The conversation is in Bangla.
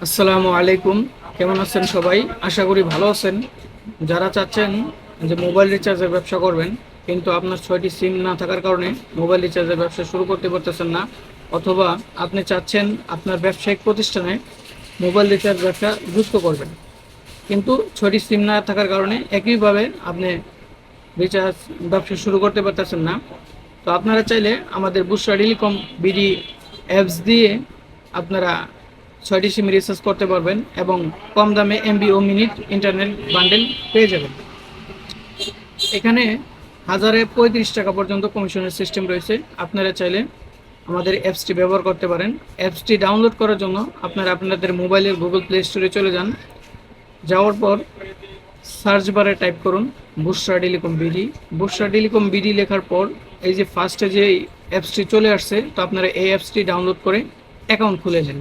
আসসালামু আলাইকুম। কেমন আছেন সবাই? আশা করি ভালো আছেন। যারা চাচ্ছেন যে মোবাইল রিচার্জের ব্যবসা করবেন কিন্তু আপনার 6টি সিম না থাকার কারণে মোবাইল রিচার্জের ব্যবসা শুরু করতে পারতেছেন না, অথবা আপনি চাচ্ছেন আপনার ব্যবসায়িক প্রতিষ্ঠানে মোবাইল রিচার্জ ব্যবসা যুক্ত করবেন কিন্তু 6টি সিম না থাকার কারণে একইভাবে আপনি রিচার্জ ব্যবসা শুরু করতে পারতেছেন না, তো আপনারা চাইলে আমাদের বুশরা টেলিকম বিডি অ্যাপস দিয়ে আপনারা 6টি সিম রিচার্জ করতে পারবেন এবং কম দামে এমবি ও মিনিট ইন্টারনেট বান্ডেল পেয়ে যাবেন। এখানে 1035 টাকা পর্যন্ত কমিশনের সিস্টেম রয়েছে। আপনারা চাইলে আমাদের অ্যাপসটি ব্যবহার করতে পারেন। অ্যাপসটি ডাউনলোড করার জন্য আপনারা আপনাদের মোবাইলের গুগল প্লে স্টোরে চলে যান। যাওয়ার পর সার্চ বারে টাইপ করুন বুশরা টেলিকম বিডি। বুশরা টেলিকম বিডি লেখার পর এই যে ফার্স্টে যে অ্যাপসটি চলে আসছে, তো আপনারা এই অ্যাপসটি ডাউনলোড করে অ্যাকাউন্ট খুলে নেন।